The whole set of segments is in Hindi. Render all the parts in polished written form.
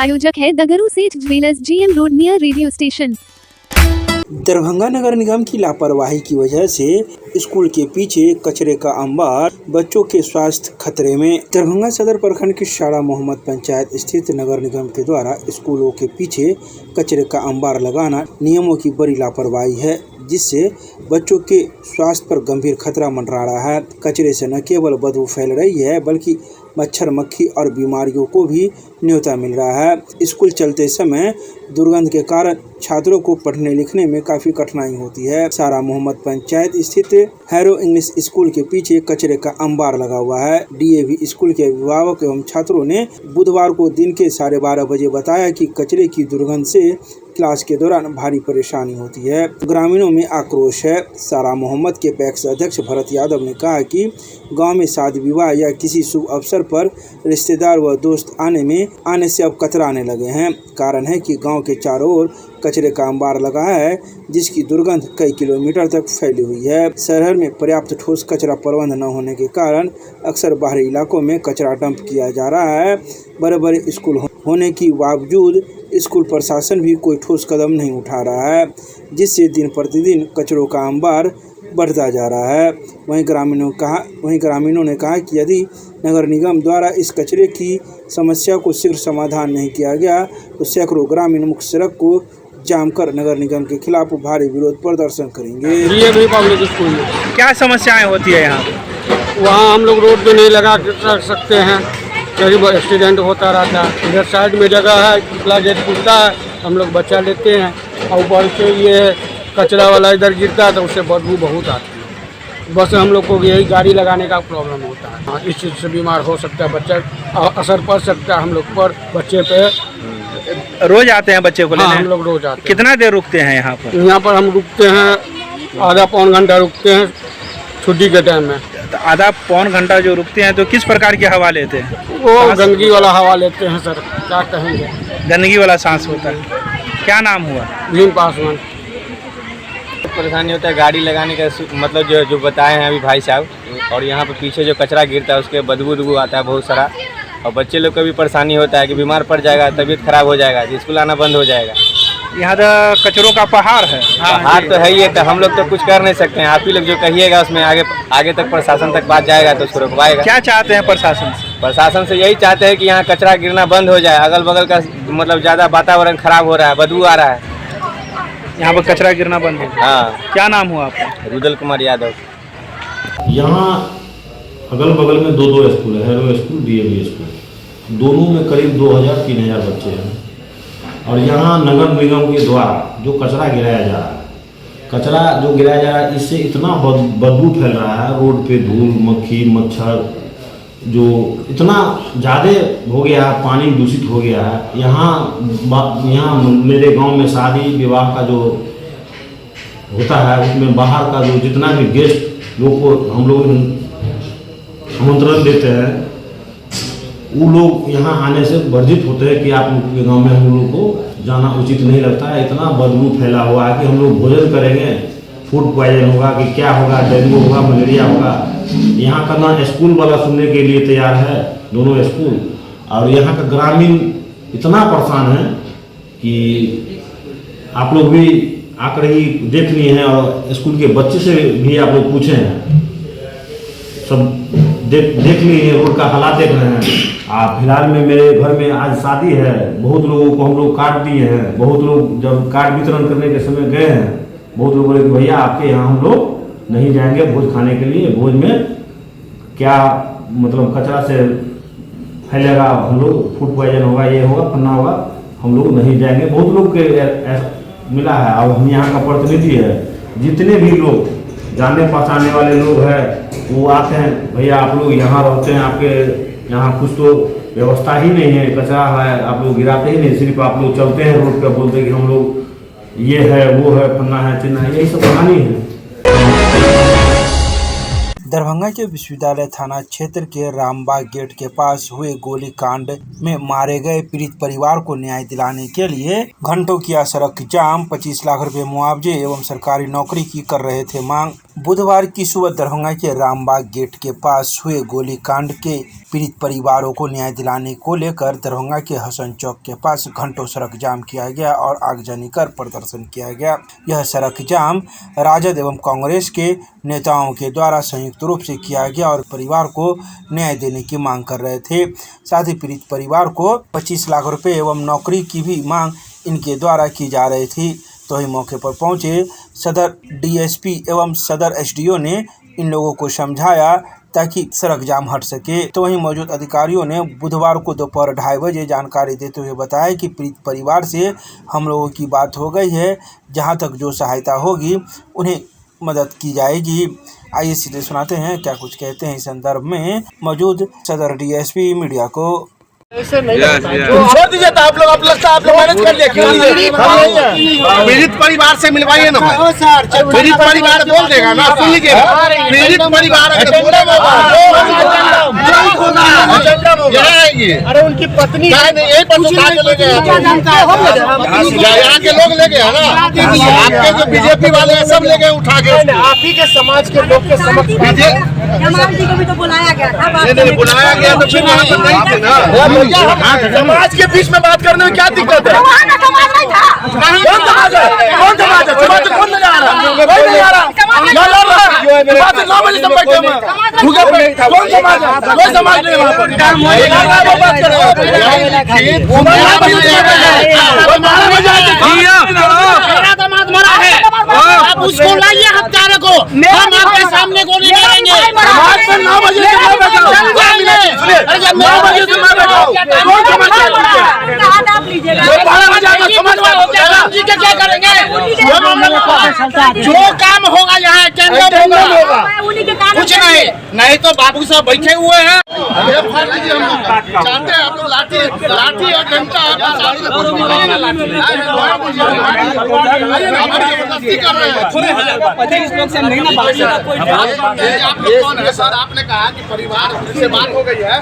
प्रायोजक है Dagru Seth jewellers, GM road near radio station. Darbhanga नगर निगम की लापरवाही की वजह से स्कूल के पीछे कचरे का अंबार, बच्चों के स्वास्थ्य खतरे में। दरभंगा सदर प्रखंड की शाला मोहम्मद पंचायत स्थित नगर निगम के द्वारा स्कूलों के पीछे कचरे का अंबार लगाना नियमों की बड़ी लापरवाही है, जिससे बच्चों के स्वास्थ्य पर गंभीर खतरा मंडरा रहा है। कचरे से न केवल बदबू फैल रही है, बल्कि मच्छर, मक्खी और बीमारियों को भी न्योता मिल रहा है। स्कूल चलते समय दुर्गंध के कारण छात्रों को पढ़ने लिखने में काफी कठिनाई होती है। शाला मोहम्मद पंचायत स्थित हैरो इंग्लिश स्कूल के पीछे कचरे का अंबार लगा हुआ है। DAV स्कूल के अभिभावक एवं छात्रों ने बुधवार को दिन के 12:30 बजे बताया कि कचरे की दुर्गंध से क्लास के दौरान भारी परेशानी होती है। ग्रामीणों में आक्रोश है। शाला मोहम्मद के पैक्स अध्यक्ष भरत यादव ने कहा कि गांव में शादी विवाह या किसी शुभ अवसर पर रिश्तेदार व दोस्त आने से अब कतराने लगे हैं। कारण है कि गांव के चारों ओर कचरे का अंबार लगा है, जिसकी दुर्गंध कई किलोमीटर तक फैली हुई है। शहर में पर्याप्त ठोस कचरा प्रबंध न होने के कारण अक्सर बाहरी इलाकों में कचरा डंप किया जा रहा है। बड़े बड़े स्कूल होने के बावजूद स्कूल प्रशासन भी कोई ठोस कदम नहीं उठा रहा है, जिससे दिन प्रतिदिन कचरों का अंबार बढ़ता जा रहा है। वहीं ग्रामीणों ने कहा कि यदि नगर निगम द्वारा इस कचरे की समस्या को शीघ्र समाधान नहीं किया गया तो सैकड़ों ग्रामीण मुख्य सड़क को जाम कर नगर निगम के खिलाफ भारी विरोध प्रदर्शन करेंगे। ये भी पब्लिक स्कूल में क्या समस्याएं होती है यहाँ? वहाँ हम लोग रोड पे नहीं लगा रख सकते हैं, करीब एक्सीडेंट होता रहता है। इधर साइड में जगह है, खुला गेट खुलता है, हम लोग बच्चा लेते हैं और ऊपर से ये कचरा वाला इधर गिरता है तो उससे बदबू बहुत आती है। बस हम लोग को यही गाड़ी लगाने का प्रॉब्लम होता है। हाँ, इस चीज़ से बीमार हो सकता है बच्चा, असर पड़ सकता है हम लोग पर, बच्चे पे। रोज आते हैं बच्चे को लेने? हाँ, हम लोग रोज आते हैं। कितना देर रुकते हैं यहाँ पर? यहाँ पर हम रुकते हैं आधा पौन घंटा रुकते हैं छुट्टी के टाइम में। तो आधा पौन घंटा जो रुकते हैं तो किस प्रकार की हवा लेते हैं? वो गंदगी वाला हवा लेते हैं सर, क्या कहेंगे। गंदगी वाला सांस होता है। क्या नाम हुआ? भीम पासवान। परेशानी होता है गाड़ी लगाने का, मतलब जो बताए हैं अभी भाई साहब, और यहाँ पे पीछे जो कचरा गिरता है उसके बदबू आता है बहुत सारा, और बच्चे लोग को भी परेशानी होता है कि बीमार पड़ जाएगा, तबीयत खराब हो जाएगा, स्कूल आना बंद हो जाएगा। यहाँ तो कचरों का पहाड़ है। पहाड़ तो है ही है, तो हम लोग तो कुछ कर नहीं सकते हैं। आप ही लोग जो कहिएगा उसमें आगे तक प्रशासन तक बात जाएगा तो उसको रुकवाएगा। क्या चाहते हैं प्रशासन से? प्रशासन से यही चाहते हैं कि यहाँ कचरा गिरना बंद हो जाए। अगल बगल का मतलब ज़्यादा वातावरण खराब हो रहा है, बदबू आ रहा है, यहाँ पर कचरा गिरना बंद हो। हाँ। क्या नाम हुआ आपका? रुदल कुमार यादव। यहाँ अगल बगल में दो स्कूल है, हैरो स्कूल, DAV स्कूल। दोनों में करीब 2000-3000 बच्चे हैं। और यहाँ नगर निगम के द्वारा जो कचरा गिराया जा रहा है, इससे इतना बदबू फैल रहा है। रोड पे धूल, मक्खी, मच्छर जो इतना ज़्यादा हो गया है, पानी दूषित हो गया है। यहाँ मेरे गांव में शादी विवाह का जो होता है उसमें बाहर का जो जितना भी गेस्ट लोग को हम लोग आमंत्रण देते हैं, वो लोग यहाँ आने से वर्जित होते हैं कि आप लोग के गांव में हम लोग को जाना उचित नहीं लगता है। इतना बदबू फैला हुआ है कि हम लोग भोजन करेंगे, फूड पॉइजन होगा कि क्या होगा, डेंगू होगा, मलेरिया होगा। यहाँ का ना स्कूल वाला सुनने के लिए तैयार है, दोनों स्कूल। और यहाँ का ग्रामीण इतना परेशान है कि आप लोग भी आकर ही देख लिए हैं, और स्कूल के बच्चे से भी आप लोग पूछे हैं, सब देख लिए हैं, रोड का हालात देख रहे हैं। फिलहाल में मेरे घर में आज शादी है, बहुत लोगों को हम लोग कार्ड दिए हैं। बहुत लोग जब कार्ड वितरण करने के समय गए हैं, बहुत लोग बोले कि भैया आपके यहाँ हम लोग नहीं जाएंगे भोज खाने के लिए, भोज में क्या मतलब कचरा से फैलेगा, हम लोग फूड पॉइजन होगा, ये होगा, फन्ना होगा, हम लोग नहीं जाएंगे। बहुत लोग के मिला है। और हम यहाँ का प्रतिनिधि है, जितने भी लोग जानने पहचानने वाले लोग हैं वो आते हैं, भैया आप लोग यहाँ रहते हैं, आपके यहाँ कुछ तो व्यवस्था ही नहीं है, कचरा है, आप लोग गिराते ही नहीं, सिर्फ आप लोग चलते हैं रोड पे, बोलते हैं कि हम लोग ये है, वो है, पन्ना है, चिन्ना है, यही सब कहानी है। दरभंगा के विश्वविद्यालय थाना क्षेत्र के रामबाग गेट के पास हुए गोलीकांड में मारे गए पीड़ित परिवार को न्याय दिलाने के लिए घंटों किया सड़क जाम, 25 लाख रुपए मुआवजे एवं सरकारी नौकरी की कर रहे थे मांग। बुधवार की सुबह दरभंगा के रामबाग गेट के पास हुए गोलीकांड के पीड़ित परिवारों को न्याय दिलाने को लेकर दरभंगा के हसन चौक के पास घंटों सड़क जाम किया गया और आगजनी कर प्रदर्शन किया गया। यह सड़क जाम राजद एवं कांग्रेस के नेताओं के द्वारा संयुक्त रूप से किया गया और परिवार को न्याय देने की मांग कर रहे थे। साथ ही पीड़ित परिवार को 25 लाख रुपए एवं नौकरी की भी मांग इनके द्वारा की जा रही थी। तो ही मौके पर पहुंचे सदर डीएसपी एवं सदर एसडीओ ने इन लोगों को समझाया ताकि सड़क जाम हट सके। तो वहीं मौजूद अधिकारियों ने बुधवार को दोपहर 2:30 बजे जानकारी देते हुए बताया कि पीड़ित परिवार से हम लोगों की बात हो गई है, जहां तक जो सहायता होगी उन्हें मदद की जाएगी। आइए सीधे सुनाते हैं क्या कुछ कहते हैं इस संदर्भ में मौजूद सदर डीएसपी मीडिया को। छोड़ दीजिए तो आप लोग मैनेज कर लिए। पीड़ित परिवार से मिलवाइए ना भाई। पीड़ित परिवार बोल देगा ना, सुन लीजिए। पीड़ित परिवार अरे उनकी पत्नी यही पर यहाँ के लोग ले गए ना, आपके जो बीजेपी वाले हैं सब ले गए उठा के। आप ही के समाज के लोग के समक्ष को भी तो बुलाया गया था। बुलाया गया तो फिर यहाँ पर नहीं थे ना। समाज के बीच में बात करने में क्या दिक्कत है? कौन समाज है? कौन समाज है? समाज कौन नहीं आ रहा? कोई नहीं आ रहा। कौन समाज है? कोई समाज नहीं वहाँ पर। आप उसको लाइए हत्यारे को, हम आपके सामने गोली मारेंगे। 9 बजे से 9 बजे क्या करेंगे? जो काम होगा यहाँ होगा, कुछ नहीं तो बाबू साहब बैठे हुए हैं। चाहते हैं आप लोग लाठी और डंडा कर रहे हैं। आप लोग कौन है सर? आपने कहा कि परिवार से बात हो गई है।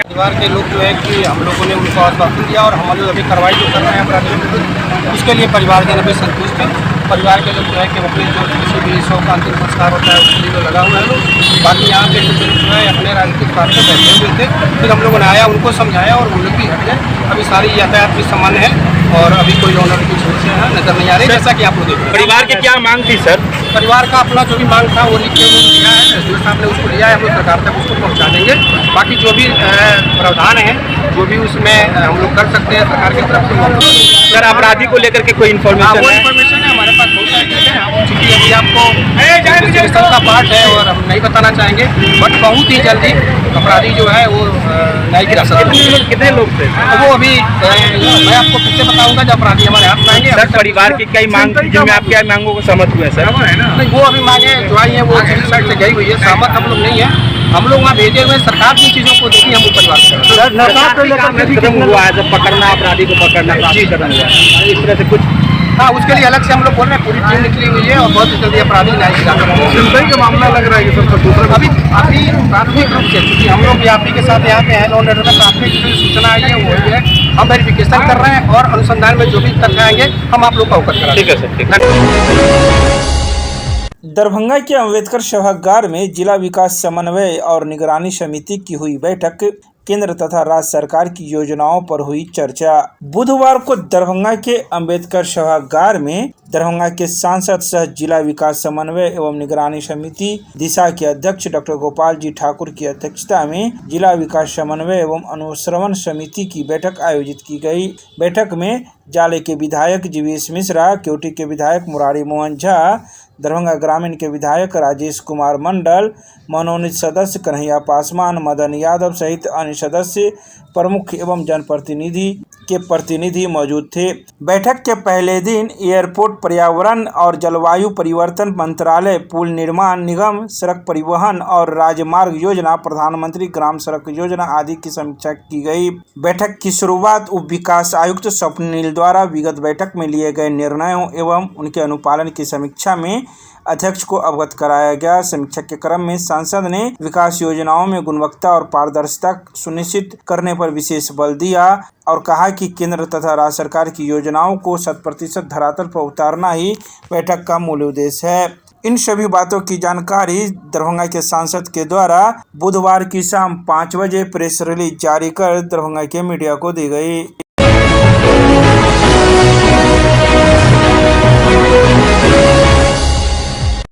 परिवार के लोग जो है कि हम लोगों ने उनको आश्वासन दिया और हम लोग अभी कार्रवाई जो कर रहे हैं अपराधियों के विरुद्ध, उसके लिए परिवार जन भी संतुष्ट है। परिवार के लोग जो है कि अपने जो किसी भी शव का अंतिम संस्कार होता है उसके लिए लगा हुआ है लोग। बाकी यहाँ पे कुछ जो है अपने राजनीतिक स्वार्थ से बैठे हुए थे, फिर हम लोगों ने आया, उनको समझाया और वो लोग भी हट गए। अभी सारी यातायात भी सामान्य है और अभी कोई ऑनर की समस्या नजर नहीं आ रही। जैसा कि आप लोग देख, परिवार की क्या मांग थी सर? परिवार का अपना जो भी मांग था वो लिख के दिया है, एसडीओ साहब ने उसको लिया है, हम लोग सरकार तक उसको पहुँचा देंगे। बाकी जो भी प्रावधान है, जो भी उसमें हम लोग कर सकते हैं सरकार की तरफ से। सर अपराधी को लेकर के कोई इन्फॉर्मेशन वो इन्फॉर्मेशन है हमारे पास बहुत सारी है, चूँकि अभी आपको इन्वेस्टिगेशन का पार्ट है और हम नहीं बताना चाहेंगे, बट बहुत ही जल्दी अपराधी जो है वो न्यायिक हिरासत में। कितने लोग थे? वो अभी मैं आपको फिर से बताऊंगा जब अपराधी हमारे हाथ में आएंगे। सर परिवार की कई मांग थी, जिनमें आप क्या मांगों को सहमत हुए सर? नहीं, वो अभी मांगे जो आई है वो साइड से गई हुई है, सहमत हम लोग नहीं है। हम लोग वहाँ भेजे हुए, सरकार की चीज़ों को देखी, हम परिवार कदम हुआ है जब पकड़ना, अपराधी को पकड़ना कदम हुआ है इस तरह से कुछ? हाँ, उसके लिए अलग से हम लोग बोल रहे हैं, पूरी टीम निकली हुई है और बहुत जल्दी अपराधी न्यायिक हिरासत का मामला लग रहा है सर। अभी प्राथमिक रूप से क्योंकि हम लोग आप ही के साथ यहाँ पे हैं, लॉ एंड ऑर्डर में प्राथमिक सूचना आई है वो है, हम वेरिफिकेशन कर रहे हैं और अनुसंधान में जो भी तथ्य आएंगे हम आप लोग का अवगत करा। ठीक है सर, ठीक। दरभंगा के अम्बेडकर सभागार में जिला विकास समन्वय और निगरानी समिति की हुई बैठक। केंद्र तथा राज्य सरकार की योजनाओं पर हुई चर्चा। बुधवार को दरभंगा के अम्बेडकर सभागार में दरभंगा के सांसद सह जिला विकास समन्वय एवं निगरानी समिति दिशा के अध्यक्ष डॉक्टर गोपाल जी ठाकुर की अध्यक्षता में जिला विकास समन्वय एवं अनुश्रवण समिति की बैठक आयोजित की गई। बैठक में जाले के विधायक जीवेश मिश्रा, केवटी के विधायक मुरारी मोहन झा, दरभंगा ग्रामीण के विधायक राजेश कुमार मंडल, मनोनीत सदस्य कन्हैया पासवान, मदन यादव सहित अन्य सदस्य, प्रमुख एवं जनप्रतिनिधि के प्रतिनिधि मौजूद थे। बैठक के पहले दिन एयरपोर्ट, पर्यावरण और जलवायु परिवर्तन मंत्रालय, पुल निर्माण निगम, सड़क परिवहन और राजमार्ग योजना, प्रधानमंत्री ग्राम सड़क योजना आदि की समीक्षा की गई। बैठक की शुरुआत उप विकास आयुक्त स्वप्निल द्वारा विगत बैठक में लिए गए निर्णयों एवं उनके अनुपालन की समीक्षा में अध्यक्ष को अवगत कराया गया। समीक्षा के क्रम में सांसद ने विकास योजनाओं में गुणवत्ता और पारदर्शिता सुनिश्चित करने पर विशेष बल दिया और कहा कि केंद्र तथा राज्य सरकार की योजनाओं को 100% धरातल पर उतारना ही बैठक का मूल उद्देश्य है। इन सभी बातों की जानकारी दरभंगा के सांसद के द्वारा बुधवार की शाम 5 बजे प्रेस रिलीज जारी कर दरभंगा के मीडिया को दी गई।